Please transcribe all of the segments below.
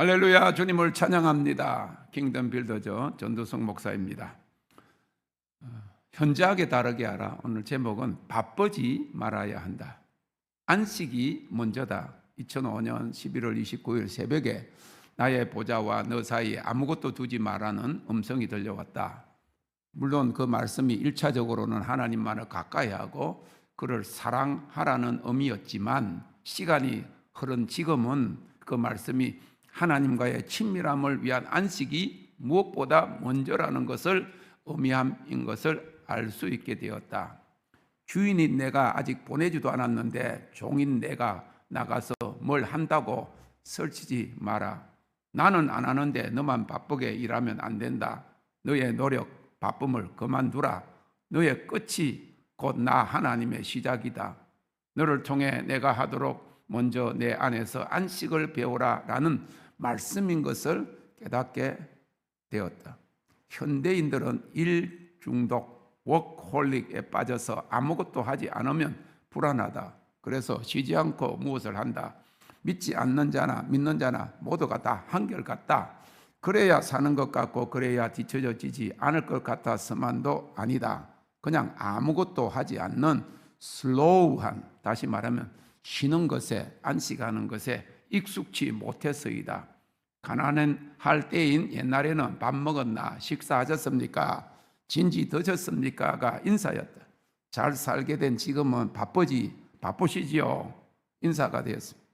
할렐루야, 주님을 찬양합니다. 킹덤 빌더죠. 전도성 목사입니다. 현저하게 다르게 하라. 오늘 제목은 바쁘지 말아야 한다. 안식이 먼저다. 2005년 11월 29일 새벽에 나의 보좌와 너 사이에 아무것도 두지 말라는 음성이 들려왔다. 물론 그 말씀이 1차적으로는 하나님만을 가까이 하고 그를 사랑하라는 의미였지만 시간이 흐른 지금은 그 말씀이 하나님과의 친밀함을 위한 안식이 무엇보다 먼저라는 것을 의미함인 것을 알 수 있게 되었다. 주인인 내가 아직 보내지도 않았는데 종인 내가 나가서 뭘 한다고 설치지 마라. 나는 안 하는데 너만 바쁘게 일하면 안 된다. 너의 노력, 바쁨을 그만두라. 너의 끝이 곧 나 하나님의 시작이다. 너를 통해 내가 하도록 먼저 내 안에서 안식을 배우라 라는 말씀인 것을 깨닫게 되었다. 현대인들은 일 중독, 워크홀릭에 빠져서 아무것도 하지 않으면 불안하다. 그래서 쉬지 않고 무엇을 한다. 믿지 않는 자나 믿는 자나 모두가 다 한결같다. 그래야 사는 것 같고 그래야 뒤처져지지 않을 것 같아서만도 아니다. 그냥 아무것도 하지 않는 슬로우한, 다시 말하면 쉬는 것에, 안식하는 것에 익숙치 못해서이다. 가난할 때인 옛날에는 밥 먹었나, 식사하셨습니까, 진지 드셨습니까가 인사였다. 잘 살게 된 지금은 바쁘시지요 인사가 되었습니다.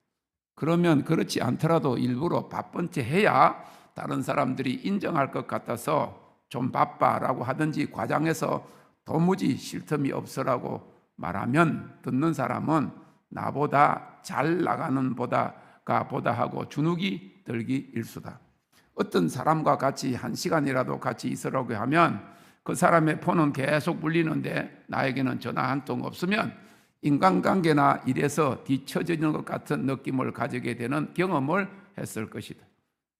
그러면 그렇지 않더라도 일부러 바쁜 채 해야 다른 사람들이 인정할 것 같아서 좀 바빠라고 하든지 과장해서 도무지 쉴 틈이 없으라고 말하면 듣는 사람은 나보다 잘 나가는 보다가 하고 주눅이 들기 일수다. 어떤 사람과 같이 한 시간이라도 같이 있으라고 하면 그 사람의 폰은 계속 울리는데 나에게는 전화 한 통 없으면 인간관계나 일에서 뒤처지는 것 같은 느낌을 가지게 되는 경험을 했을 것이다.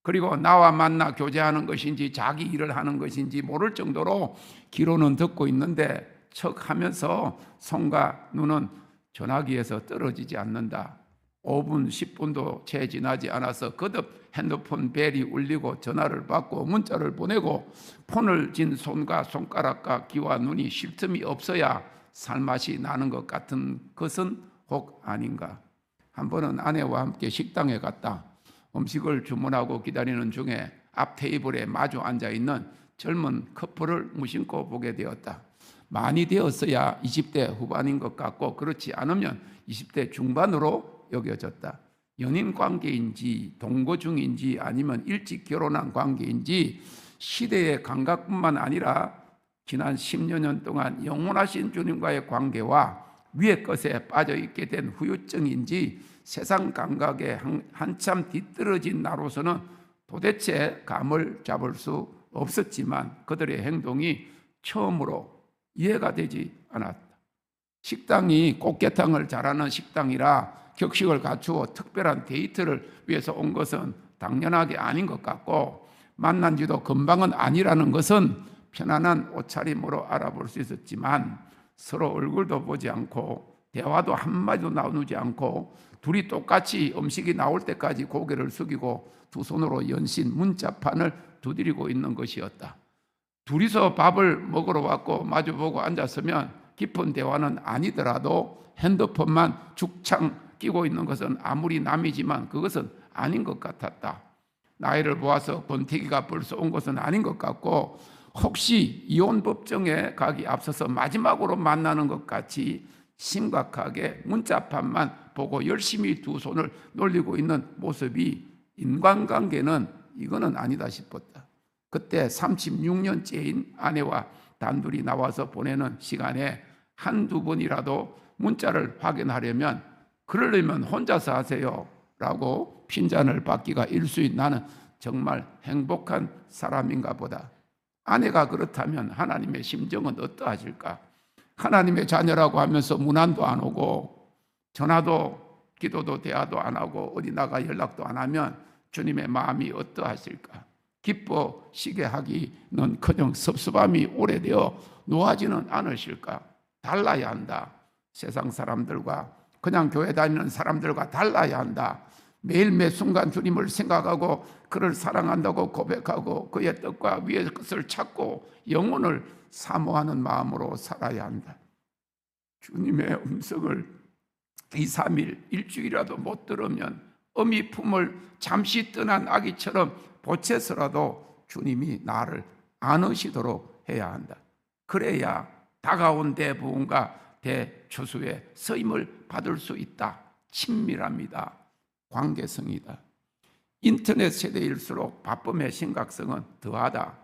그리고 나와 만나 교제하는 것인지 자기 일을 하는 것인지 모를 정도로 귀로는 듣고 있는데 척하면서 손과 눈은 전화기에서 떨어지지 않는다. 5분, 10분도 채 지나지 않아서 거듭 핸드폰 벨이 울리고 전화를 받고 문자를 보내고 폰을 쥔 손과 손가락과 귀와 눈이 쉴 틈이 없어야 살맛이 나는 것 같은 것은 혹 아닌가. 한 번은 아내와 함께 식당에 갔다. 음식을 주문하고 기다리는 중에 앞 테이블에 마주 앉아있는 젊은 커플을 무심코 보게 되었다. 많이 되었어야 20대 후반인 것 같고 그렇지 않으면 20대 중반으로 여겨졌다. 연인 관계인지 동거 중인지 아니면 일찍 결혼한 관계인지 시대의 감각뿐만 아니라 지난 10여 년 동안 영원하신 주님과의 관계와 위의 것에 빠져있게 된 후유증인지 세상 감각에 한참 뒤떨어진 나로서는 도대체 감을 잡을 수 없었지만 그들의 행동이 처음으로 이해가 되지 않았다. 식당이 꽃게탕을 잘하는 식당이라 격식을 갖추어 특별한 데이트를 위해서 온 것은 당연하게 아닌 것 같고 만난 지도 금방은 아니라는 것은 편안한 옷차림으로 알아볼 수 있었지만 서로 얼굴도 보지 않고 대화도 한마디도 나누지 않고 둘이 똑같이 음식이 나올 때까지 고개를 숙이고 두 손으로 연신 문자판을 두드리고 있는 것이었다. 둘이서 밥을 먹으러 왔고 마주보고 앉았으면 깊은 대화는 아니더라도 핸드폰만 죽창 끼고 있는 것은 아무리 남이지만 그것은 아닌 것 같았다. 나이를 보아서 권태기가 벌써 온 것은 아닌 것 같고 혹시 이혼 법정에 가기 앞서서 마지막으로 만나는 것 같이 심각하게 문자판만 보고 열심히 두 손을 놀리고 있는 모습이 인간관계는 이거는 아니다 싶었다. 그때 36년째인 아내와 단둘이 나와서 보내는 시간에 한두 번이라도 문자를 확인하려면 그러려면 혼자서 하세요 라고 핀잔을 받기가 일수인 나는 정말 행복한 사람인가 보다. 아내가 그렇다면 하나님의 심정은 어떠하실까? 하나님의 자녀라고 하면서 문안도 안 오고 전화도 기도도 대화도 안 하고 어디 나가 연락도 안 하면 주님의 마음이 어떠하실까? 기뻐시게 하기는커녕 섭섭함이 오래되어 노하지는 않으실까? 달라야 한다. 세상 사람들과 그냥 교회 다니는 사람들과 달라야 한다. 매일 매 순간 주님을 생각하고 그를 사랑한다고 고백하고 그의 뜻과 위의 것을 찾고 영혼을 사모하는 마음으로 살아야 한다. 주님의 음성을 2, 3일, 일주일이라도 못 들으면 어미 품을 잠시 떠난 아기처럼 보채서라도 주님이 나를 안으시도록 해야 한다. 그래야 다가온 대부흥과 대초수의 서임을 받을 수 있다. 친밀합니다. 관계성이다. 인터넷 세대일수록 바쁨의 심각성은 더하다.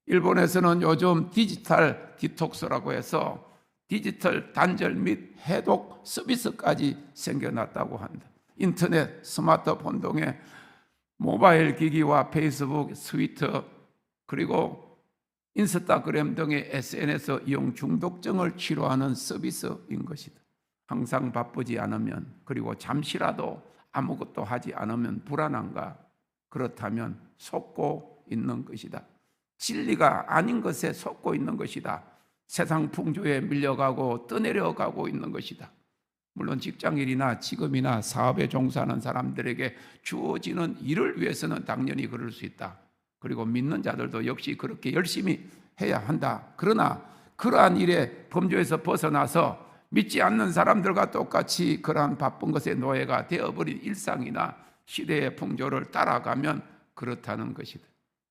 일본에서는 요즘 디지털 디톡스라고 해서 디지털 단절 및 해독 서비스까지 생겨났다고 한다. 인터넷, 스마트폰 등의 모바일 기기와 페이스북, 트위터, 그리고 인스타그램 등의 SNS 이용 중독증을 치료하는 서비스인 것이다. 항상 바쁘지 않으면, 그리고 잠시라도 아무것도 하지 않으면 불안한가? 그렇다면 속고 있는 것이다. 진리가 아닌 것에 속고 있는 것이다. 세상 풍조에 밀려가고 떠내려가고 있는 것이다. 물론 직장일이나 직업이나 사업에 종사하는 사람들에게 주어지는 일을 위해서는 당연히 그럴 수 있다. 그리고 믿는 자들도 역시 그렇게 열심히 해야 한다. 그러나 그러한 일에 범주에서 벗어나서 믿지 않는 사람들과 똑같이 그러한 바쁜 것의 노예가 되어버린 일상이나 시대의 풍조를 따라가면 그렇다는 것이다.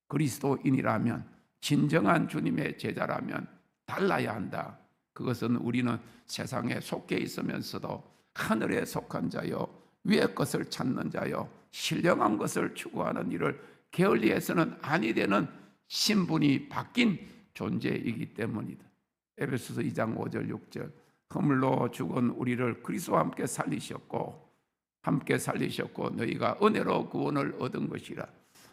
그리스도인이라면, 진정한 주님의 제자라면 달라야 한다. 그것은 우리는 세상에 속해 있으면서도 하늘에 속한 자요, 위의 것을 찾는 자요, 신령한 것을 추구하는 일을 게을리해서는 아니 되는 신분이 바뀐 존재이기 때문이다. 에베소서 2장 5절 6절 허물로 죽은 우리를 그리스도와 함께 살리셨고 너희가 은혜로 구원을 얻은 것이라.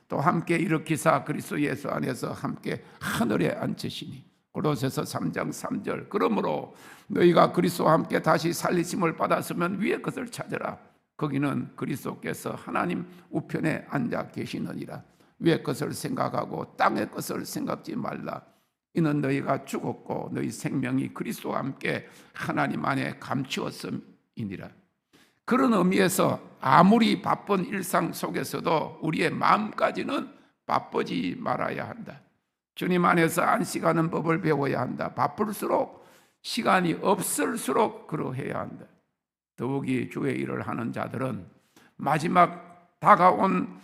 또 함께 일으키사 그리스도 예수 안에서 함께 하늘에 앉히시니. 고로새서 3장 3절 그러므로 너희가 그리스도와 함께 다시 살리심을 받았으면 위의 것을 찾으라. 거기는 그리스도께서 하나님 우편에 앉아 계시느니라. 위의 것을 생각하고 땅의 것을 생각지 말라. 이는 너희가 죽었고 너희 생명이 그리스도와 함께 하나님 안에 감추었음이니라. 그런 의미에서 아무리 바쁜 일상 속에서도 우리의 마음까지는 바쁘지 말아야 한다. 주님 안에서 안식하는 법을 배워야 한다. 바쁠수록, 시간이 없을수록 그러해야 한다. 더욱이 주의 일을 하는 자들은 마지막 다가온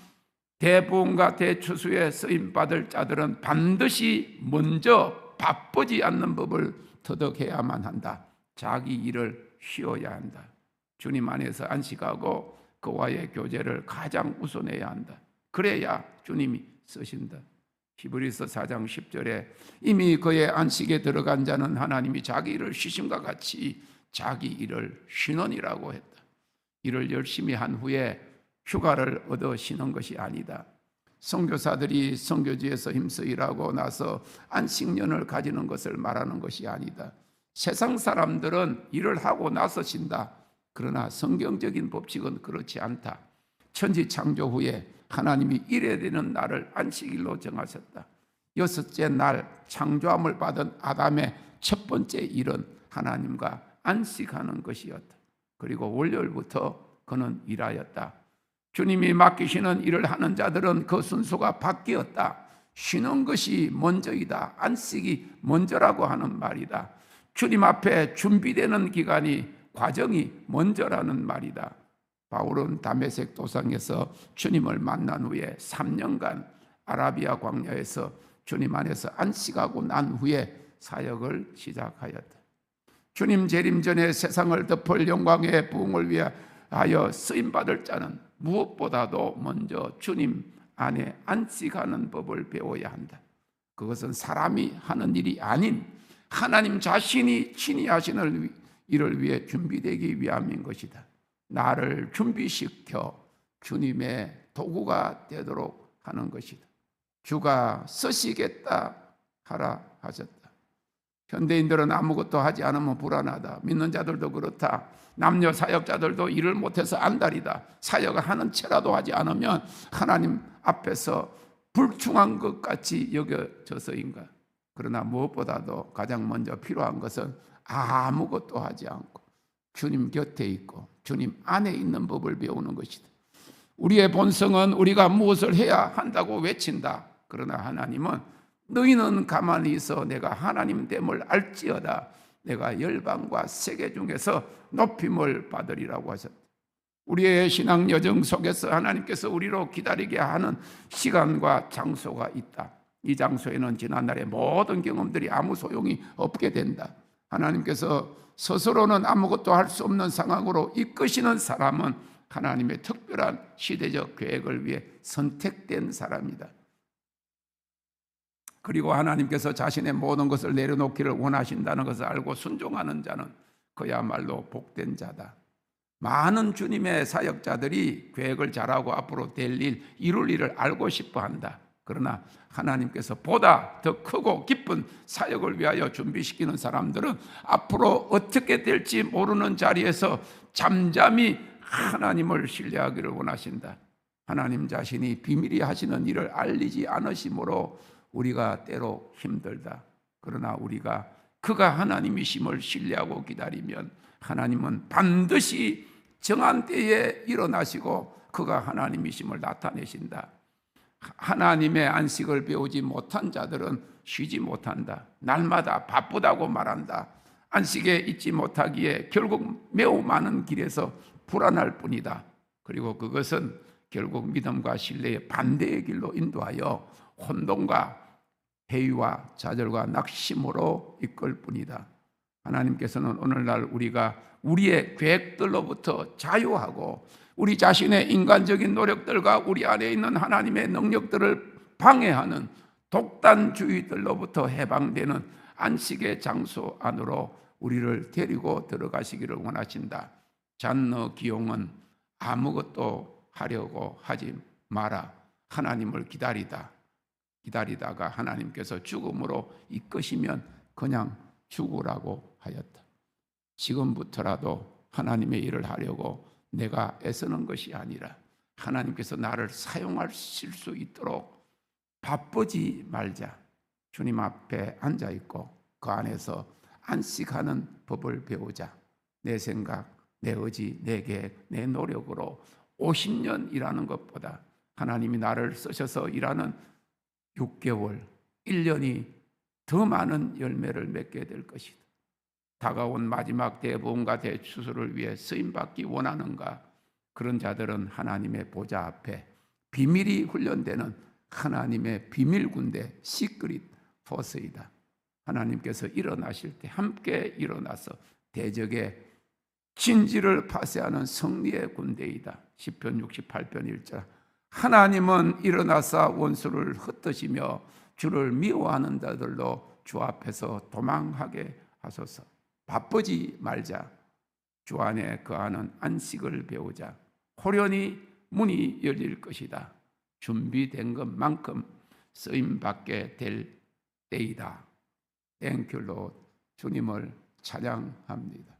대부흥과 대추수에 쓰임받을 자들은 반드시 먼저 바쁘지 않는 법을 터득해야만 한다. 자기 일을 쉬어야 한다. 주님 안에서 안식하고 그와의 교제를 가장 우선해야 한다. 그래야 주님이 쓰신다. 히브리서 4장 10절에 이미 그의 안식에 들어간 자는 하나님이 자기 일을 쉬심과 같이 자기 일을 쉬느니라고 했다. 일을 열심히 한 후에 휴가를 얻어 쉬는 것이 아니다. 선교사들이 선교지에서 힘써 일하고 나서 안식년을 가지는 것을 말하는 것이 아니다. 세상 사람들은 일을 하고 나서 쉰다. 그러나 성경적인 법칙은 그렇지 않다. 천지 창조 후에 하나님이 일해야 되는 날을 안식일로 정하셨다. 여섯째 날 창조함을 받은 아담의 첫 번째 일은 하나님과 안식하는 것이었다. 그리고 월요일부터 그는 일하였다. 주님이 맡기시는 일을 하는 자들은 그 순서가 바뀌었다. 쉬는 것이 먼저이다. 안식이 먼저라고 하는 말이다. 주님 앞에 준비되는 기간이, 과정이 먼저라는 말이다. 바울은 다메섹 도상에서 주님을 만난 후에 3년간 아라비아 광야에서 주님 안에서 안식하고 난 후에 사역을 시작하였다. 주님 재림 전에 세상을 덮을 영광의 부흥을 위하여 쓰임받을 자는 무엇보다도 먼저 주님 안에 안식하는 법을 배워야 한다. 그것은 사람이 하는 일이 아닌 하나님 자신이 친히 하시는 일을 위해 준비되기 위함인 것이다. 나를 준비시켜 주님의 도구가 되도록 하는 것이다. 주가 쓰시겠다 하라 하셨다. 현대인들은 아무것도 하지 않으면 불안하다. 믿는 자들도 그렇다. 남녀 사역자들도 일을 못해서 안달이다. 사역을 하는 채라도 하지 않으면 하나님 앞에서 불충한 것 같이 여겨져서인가. 그러나 무엇보다도 가장 먼저 필요한 것은 아무것도 하지 않고 주님 곁에 있고 주님 안에 있는 법을 배우는 것이다. 우리의 본성은 우리가 무엇을 해야 한다고 외친다. 그러나 하나님은 너희는 가만히 있어 내가 하나님 됨을 알지어다. 내가 열방과 세계 중에서 높임을 받으리라고 하셨다. 우리의 신앙 여정 속에서 하나님께서 우리로 기다리게 하는 시간과 장소가 있다. 이 장소에는 지난날의 모든 경험들이 아무 소용이 없게 된다. 하나님께서 스스로는 아무것도 할 수 없는 상황으로 이끄시는 사람은 하나님의 특별한 시대적 계획을 위해 선택된 사람이다. 그리고 하나님께서 자신의 모든 것을 내려놓기를 원하신다는 것을 알고 순종하는 자는 그야말로 복된 자다. 많은 주님의 사역자들이 계획을 잘하고 앞으로 될 일, 이룰 일을 알고 싶어 한다. 그러나 하나님께서 보다 더 크고 깊은 사역을 위하여 준비시키는 사람들은 앞으로 어떻게 될지 모르는 자리에서 잠잠히 하나님을 신뢰하기를 원하신다. 하나님 자신이 비밀히 하시는 일을 알리지 않으심으로 우리가 때로 힘들다. 그러나 우리가 그가 하나님이심을 신뢰하고 기다리면 하나님은 반드시 정한 때에 일어나시고 그가 하나님이심을 나타내신다. 하나님의 안식을 배우지 못한 자들은 쉬지 못한다. 날마다 바쁘다고 말한다. 안식에 있지 못하기에 결국 매우 많은 길에서 불안할 뿐이다. 그리고 그것은 결국 믿음과 신뢰의 반대의 길로 인도하여 혼돈과 회의와 좌절과 낙심으로 이끌 뿐이다. 하나님께서는 오늘날 우리가 우리의 계획들로부터 자유하고 우리 자신의 인간적인 노력들과 우리 안에 있는 하나님의 능력들을 방해하는 독단주의들로부터 해방되는 안식의 장소 안으로 우리를 데리고 들어가시기를 원하신다. 잔너 기용은 아무것도 하려고 하지 마라. 하나님을 기다리다가 하나님께서 죽음으로 이끄시면 그냥 죽으라고 하였다. 지금부터라도 하나님의 일을 하려고 내가 애쓰는 것이 아니라 하나님께서 나를 사용하실 수 있도록 바쁘지 말자. 주님 앞에 앉아 있고 그 안에서 안식하는 법을 배우자. 내 생각, 내 의지, 내 계획, 내 노력으로 50년 일하는 것보다 하나님이 나를 쓰셔서 일하는 6개월, 1년이 더 많은 열매를 맺게 될 것이다. 다가온 마지막 대부흥과 대추수를 위해 쓰임받기 원하는가? 그런 자들은 하나님의 보좌 앞에 비밀이 훈련되는 하나님의 비밀군대 시크릿 포스이다. 하나님께서 일어나실 때 함께 일어나서 대적의 진지를 파쇄하는 승리의 군대이다. 시편 68편 1절. 하나님은 일어나사 원수를 흩으시며 주를 미워하는 자들로 주 앞에서 도망하게 하소서. 바쁘지 말자. 주 안에 거하는 안식을 배우자. 호련히 문이 열릴 것이다. 준비된 것만큼 쓰임받게 될 때이다. 땡큐 롯. 주님을 찬양합니다.